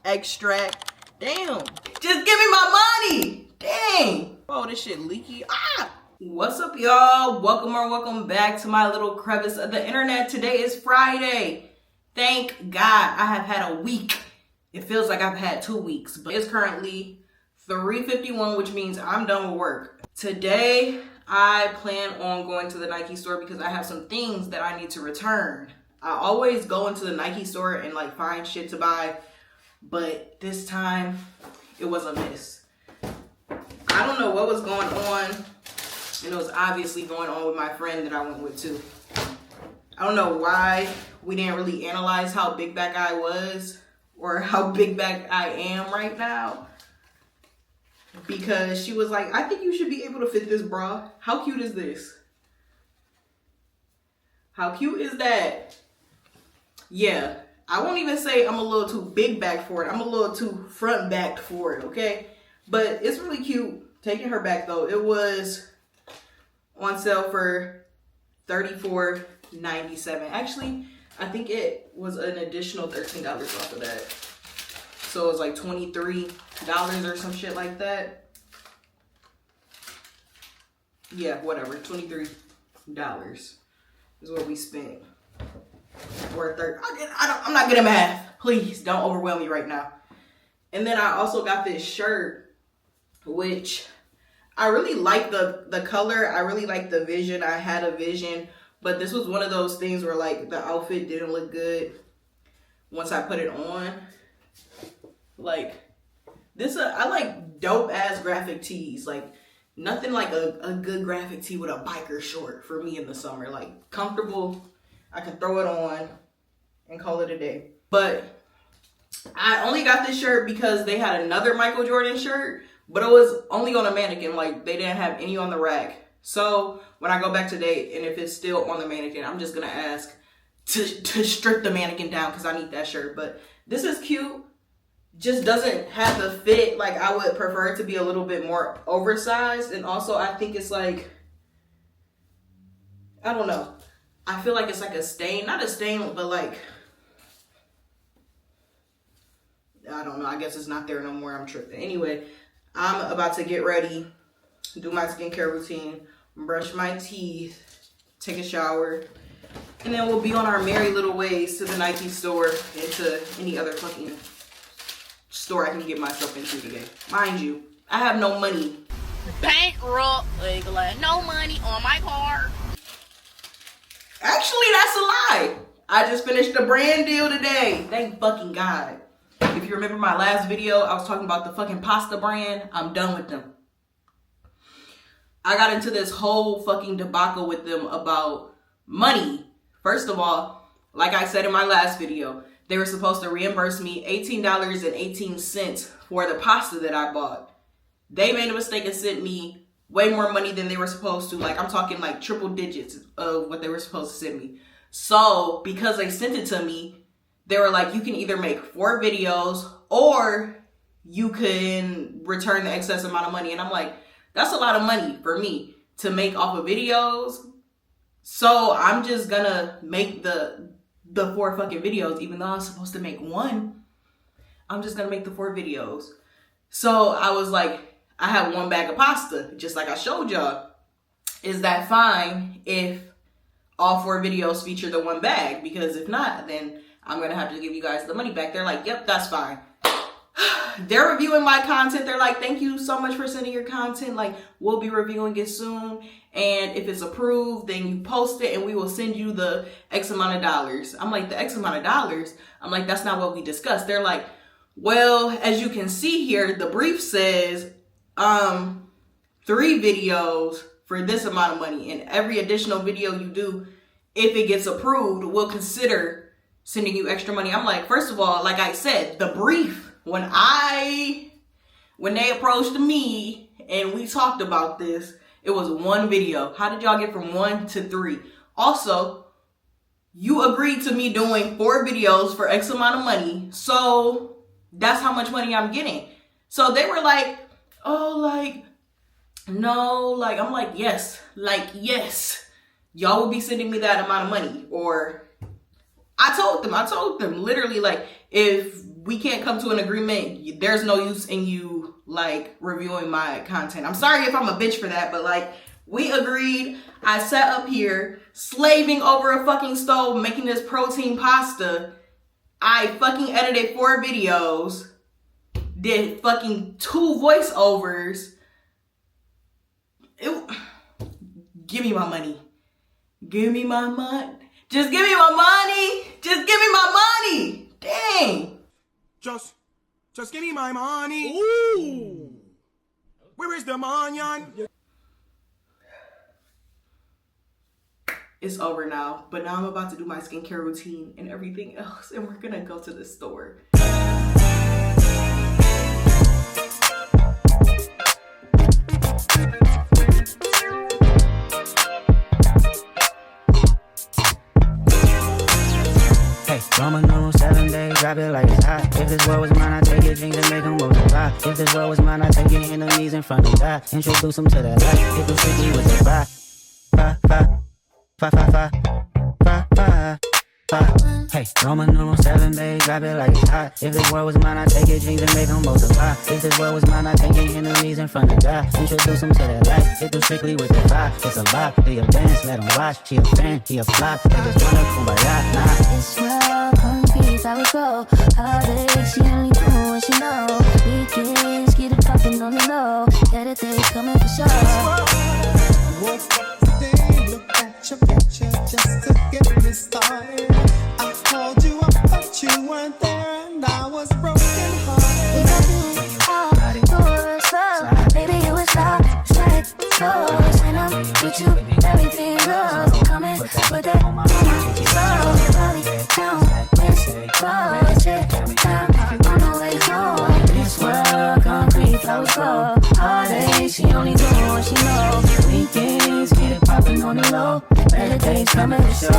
extract. Damn. Just give me my money. Dang. Oh, this shit leaky. Ah. What's up, y'all? Welcome back to my little crevice of the internet. Today is Friday. Thank God I have had a week. It feels like I've had 2 weeks, but it's currently 3:51, which means I'm done with work. Today, I plan on going to the Nike store because I have some things that I need to return. I always go into the Nike store and like find shit to buy, but this time it was a miss. I don't know what was going on, and it was obviously going on with my friend that I went with too. I don't know why we didn't really analyze how big that guy was or how big back I am right now. Because she was like, I think you should be able to fit this bra. How cute is this? How cute is that? Yeah, I won't even say I'm a little too big back for it. I'm a little too front backed for it, okay? But it's really cute. Taking her back though, it was on sale for $34.97. Actually, I think it was an additional $13 off of that. So it was like $23 or some shit like that. Yeah, whatever. $23 is what we spent. Or I'm not good at math. Please don't overwhelm me right now. And then I also got this shirt, which I really like the color. I really like the vision. I had a vision, but this was one of those things where like the outfit didn't look good once I put it on. Like this, I like dope ass graphic tees. Like nothing like a good graphic tee with a biker short for me in the summer. Like comfortable, I can throw it on and call it a day. But I only got this shirt because they had another Michael Jordan shirt, but it was only on a mannequin. Like they didn't have any on the rack. So when I go back today and if it's still on the mannequin, I'm just gonna ask to strip the mannequin down because I need that shirt. But this is cute. Just doesn't have the fit. Like I would prefer it to be a little bit more oversized. And also I think it's like, I don't know. I feel like it's like a stain. Not a stain, but like, I don't know. I guess it's not there no more. I'm tripping. Anyway, I'm about to get ready, do my skincare routine, brush my teeth, take a shower, and then we'll be on our merry little ways to the Nike store and to any other fucking store I can get myself into today. Mind you, I have no money. Bankrupt, no money on my card. Actually, that's a lie. I just finished a brand deal today. Thank fucking God. If you remember my last video, I was talking about the fucking pasta brand. I'm done with them. I got into this whole fucking debacle with them about money. First of all, like I said in my last video, they were supposed to reimburse me $18.18 for the pasta that I bought. They made a mistake and sent me way more money than they were supposed to. Like I'm talking like triple digits of what they were supposed to send me. So because they sent it to me, they were like, you can either make 4 videos or you can return the excess amount of money. And I'm like, that's a lot of money for me to make off of videos. So I'm just gonna make the 4 fucking videos, even though I'm supposed to make 1. I'm just gonna make the 4 videos. So I was like, I have 1 bag of pasta, just like I showed y'all. Is that fine if all 4 videos feature the 1 bag? Because if not, then I'm gonna have to give you guys the money back. They're like, yep, that's fine. They're reviewing my content. They're like, thank you so much for sending your content. Like, we'll be reviewing it soon. And if it's approved, then you post it and we will send you the X amount of dollars. I'm like, the X amount of dollars? I'm like, that's not what we discussed. They're like, well, as you can see here, the brief says 3 videos for this amount of money. And every additional video you do, if it gets approved, we'll consider sending you extra money. I'm like, first of all, like I said, the brief, when they approached me and we talked about this, it was 1 video. How did y'all get from 1 to 3? Also, you agreed to me doing 4 videos for X amount of money. So that's how much money I'm getting. So they were like, oh, like, no, like, I'm like, yes, y'all will be sending me that amount of money, or I told them literally, like, if we can't come to an agreement, there's no use in you like reviewing my content. I'm sorry if I'm a bitch for that, but like, we agreed. I sat up here slaving over a fucking stove making this protein pasta. I fucking edited 4 videos, did fucking 2 voiceovers. Give me my money. Give me my money. Just give me my money. Just give me my money. Dang. Just give me my money. Ooh. Where is the money? It's over now, but now I'm about to do my skincare routine and everything else, and we're gonna go to the store. Hey, Roman numeral 7 days, drop it like it's hot. If this world was mine, I'd take it, dreams and make them multiply. If this world was mine, I'd take your enemies in front of God. Introduce them to that light, hit them strictly with the fire. Hey, Roman numeral 7 days, drop it like it's hot. If this world was mine, I'd take your dreams and make them multiply. If this world was mine, I'd take your enemies in front of God. Introduce them to that light, hit them strictly with the fire. It's a vibe, do your dance, let them watch. She a fan, he a flop, they just wanna kumbaya, nah. This world, concrete, flowers grow. Holidays, she only do what she know. Weekends, get it poppin' on the low. Better days coming for sure. Woke up today, look at your picture just to get me started. I called you up, but you weren't there, and I was broken hearted. Baby, you was love, straight close, and I'm with you, everything goes. I'm coming with that on my soul. Body down, wrist close, check down on the way home. This world, concrete, flowers grow. Holidays, she only do what she know. Weekends, get it poppin' on the low. Better days coming for sure.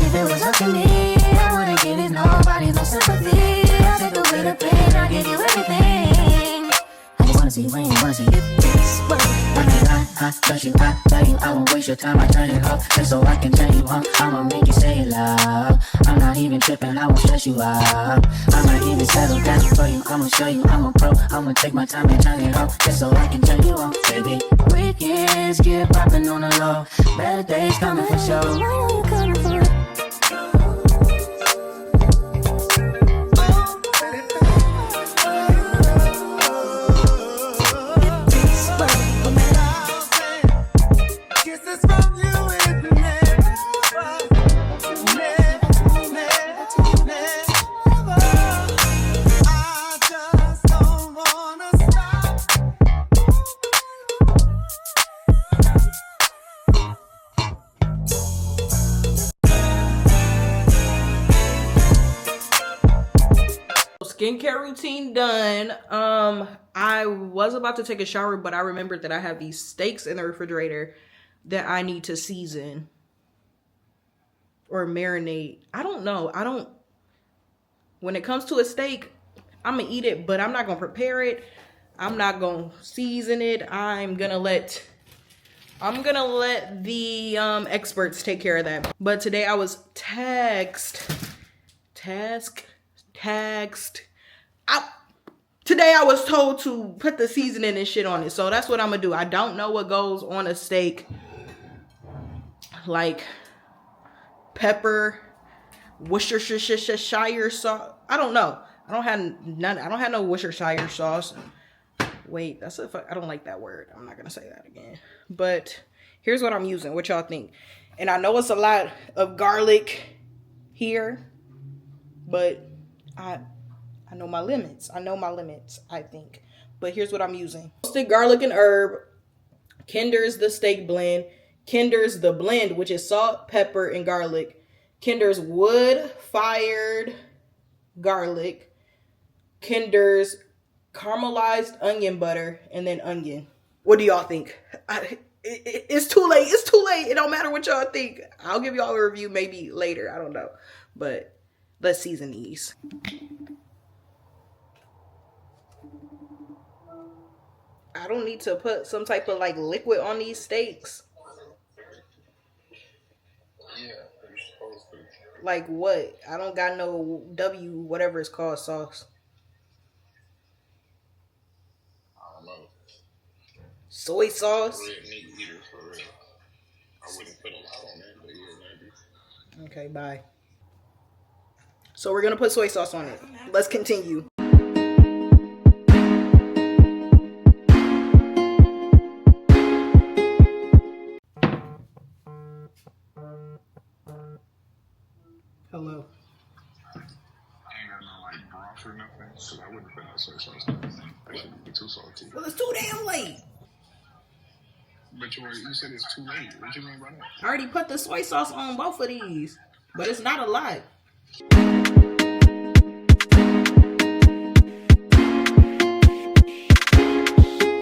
If it was up to me, I wouldn't give it nobody no sympathy. I take away the pain, I give you everything. I just wanna see when you wanna see if this world. I can't lie, I trust you, I love you. I won't waste your time, I turn it up just so I can turn you on. I'ma make you say it loud. I'm not even tripping, I won't stress you out. I might even settle down for you. I'ma show you I'm a pro. I'ma take my time and turn it up just so I can turn you on, baby. Weekends get poppin' on the low. Better days coming for sure. Why are you coming for it? Skincare routine done. I was about to take a shower, but I remembered that I have these steaks in the refrigerator that I need to season or marinate. I don't know. When it comes to a steak, I'm gonna eat it, but I'm not gonna prepare it. I'm not gonna season it. I'm gonna let the experts take care of that. But today I was today I was told to put the seasoning and shit on it. So that's what I'm gonna do. I don't know what goes on a steak. Like pepper, Worcestershire sauce. I don't know. I don't have no Worcestershire sauce. Wait, I don't like that word. I'm not gonna say that again. But here's what I'm using. What y'all think? And I know it's a lot of garlic here, but I know my limits. I think. But here's what I'm using. Roasted garlic and herb. Kinder's the steak blend. Kinder's the blend, which is salt, pepper, and garlic. Kinder's wood-fired garlic. Kinder's caramelized onion butter, and then onion. What do y'all think? It's too late. It's too late. It don't matter what y'all think. I'll give y'all a review maybe later. I don't know. But let's season these. I don't need to put some type of like liquid on these steaks. Yeah, you're supposed to. Like what? I don't got no W, whatever it's called, sauce. I don't know. Soy sauce? Red meat eater for real. I wouldn't put a lot on it, but yeah, maybe. Okay, bye. So we're gonna put soy sauce on it. Let's continue. Hello. I ain't got no like broth or nothing, so I wouldn't put no soy sauce on it. That should be too salty. Well, it's too damn late. But you said it's too late. What you mean by that? I already put the soy sauce on both of these, but it's not a lot.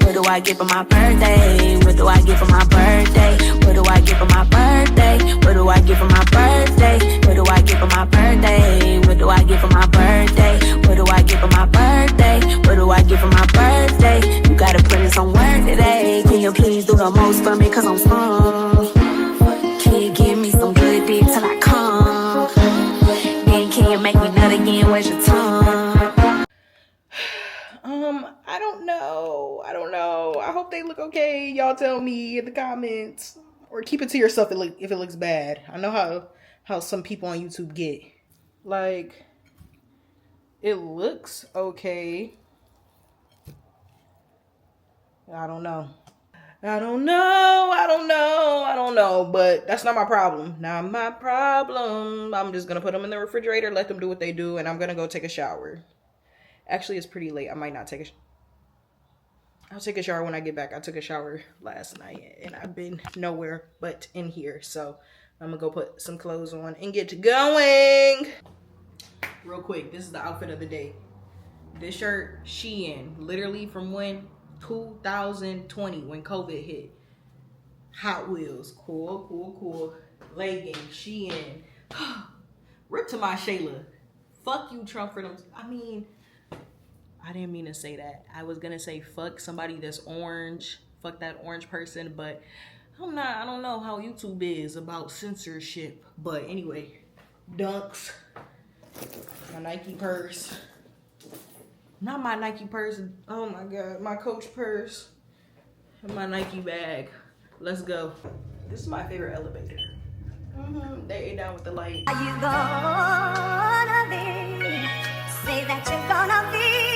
What do I get for my birthday? What do I get for my birthday? What do I get for my birthday? What do I get for my birthday? What do I get for my birthday? What do I get for my birthday? What do I get for my birthday? What do I get for my birthday? You gotta put in some work today. Can you please do the most for me? Cause I'm strong. Can you give me some good dick till I come? Then can you make me nut again? Where's your tongue? I don't know. I hope they look okay. Y'all tell me in the comments. Or keep it to yourself if it looks bad. I know how some people on YouTube get. Like, it looks okay. I don't know. But that's not my problem. Not my problem. I'm just going to put them in the refrigerator, let them do what they do, and I'm going to go take a shower. Actually, it's pretty late. I might not take a shower. I'll take a shower when I get back. I took a shower last night and I've been nowhere but in here. So I'm gonna go put some clothes on and get going. Real quick, this is the outfit of the day. This shirt, Shein, literally from when? 2020, when COVID hit. Hot Wheels, cool. Leggings, Shein. Rip to my Shayla. Fuck you, Trump, for them. I didn't mean to say that. I was gonna say fuck somebody that's orange. Fuck that orange person, but I don't know how YouTube is about censorship. But anyway, Dunks. My Nike purse. Not my Nike purse. Oh my God, my Coach purse. And my Nike bag. Let's go. This is my favorite elevator. They ate down with the light. Are you gonna be? Say that you're gonna be.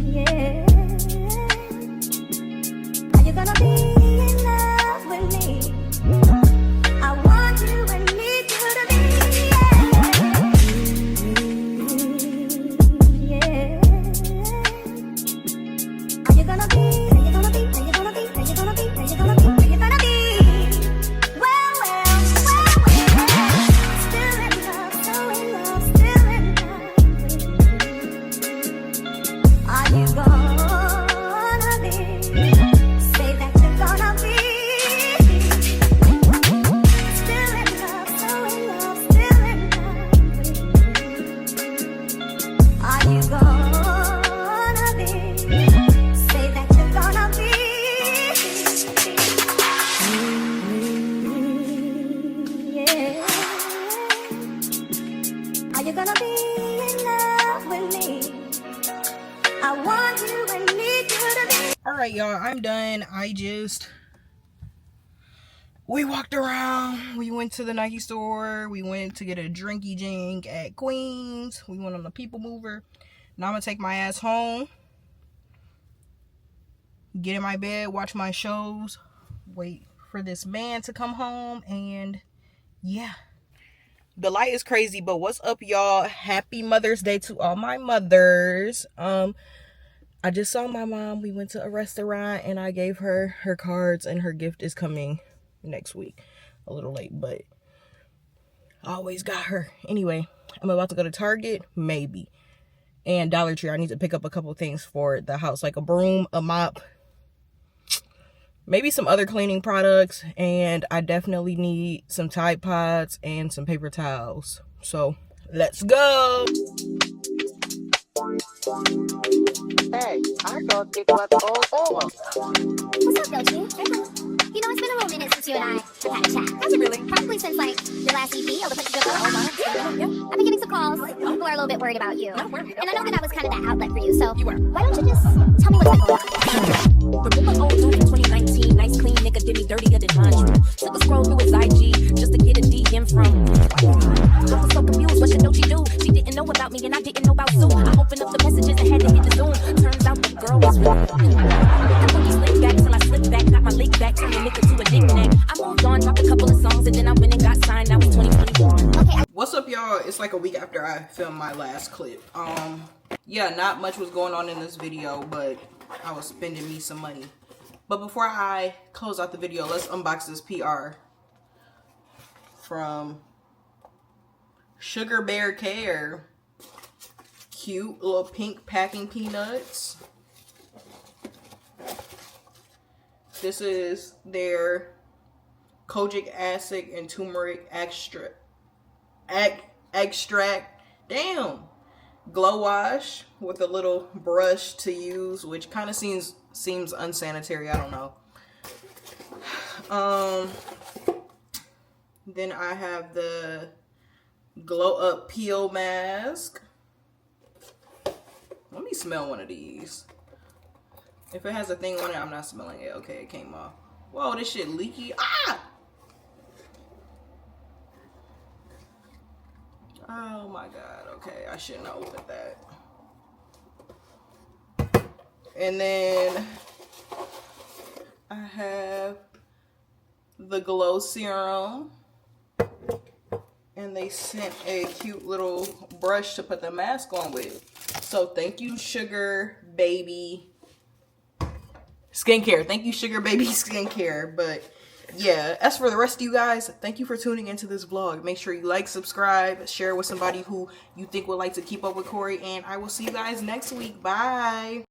Yeah. Are you gonna be in love with me? I want you and need you to be. Yeah. Are you gonna be? Are you gonna be? Are you gonna be? Are you gonna be? Are you gonna be? Are you gonna be? Well. Still in love, so in love, still in love. Are you gonna be? Say that you're gonna be. Still in love, so in love, still in love. Are you gonna be? Say that you're gonna be. Yeah. Are you gonna be in love with me? I want you and need you to be. Alright, y'all, I'm done. We walked around. We went to the Nike store. We went to get a drinky drink at Queens. We went on the People Mover. Now I'm gonna take my ass home. Get in my bed, watch my shows. Wait for this man to come home, and yeah. The light is crazy, but what's up, y'all? Happy Mother's Day to all my mothers. I just saw my mom. We went to a restaurant and I gave her her cards, and her gift is coming next week. A little late, but I always got her. Anyway, I'm about to go to Target, maybe, and Dollar Tree. I need to pick up a couple things for the house, like a broom, a mop, maybe some other cleaning products, and I definitely need some Tide Pods and some paper towels. So let's go. Hey, I thought it was all over. What's up, Yoshi? You know, it's been a little minute since you and I have had a chat. Has it really? Probably since, like, your last EP, All the Places You Go. Oh, wow. Yeah. I've been getting some calls. People are a little bit worried about you. Not worried. And I know that I was kind of that outlet for you, so You were. why don't you just tell me what's going on? Remember old dude in 2019, nice clean nigga did me dirtier than laundry. Took a scroll through his IG just to get a DM from. I was so confused, what should know she do? She didn't know about me and I didn't know about Sue. I opened up the messages and had to hit the Zoom. Turns out the girl was really I put these lick back till I slipped back, got my lick back, turned the nigga to a knick-knack. I moved on, dropped a couple of songs and then I went and got signed. Now it's 2021. What's up, y'all? It's like a week after I filmed my last clip. Yeah, not much was going on in this video, but I was spending me some money. But before I close out the video, let's unbox this PR from Sugar Bear Care. Cute little pink packing peanuts. This is their kojic acid and turmeric extract. Damn. Glow wash with a little brush to use, which kind of seems unsanitary. I don't know. Then I have the Glow Up Peel Mask. Let me smell one of these. If it has a thing on it, I'm not smelling it. Okay, it came off. Whoa, this shit leaky. Ah! Oh my god. Okay, I shouldn't have opened that. And then I have the Glow Serum. And they sent a cute little brush to put the mask on with. So thank you, Sugar Baby Skincare. Thank you, Sugar Baby Skincare. But yeah, as for the rest of you guys, thank you for tuning into this vlog. Make sure you like, subscribe, share with somebody who you think would like to keep up with Kori. And I will see you guys next week. Bye.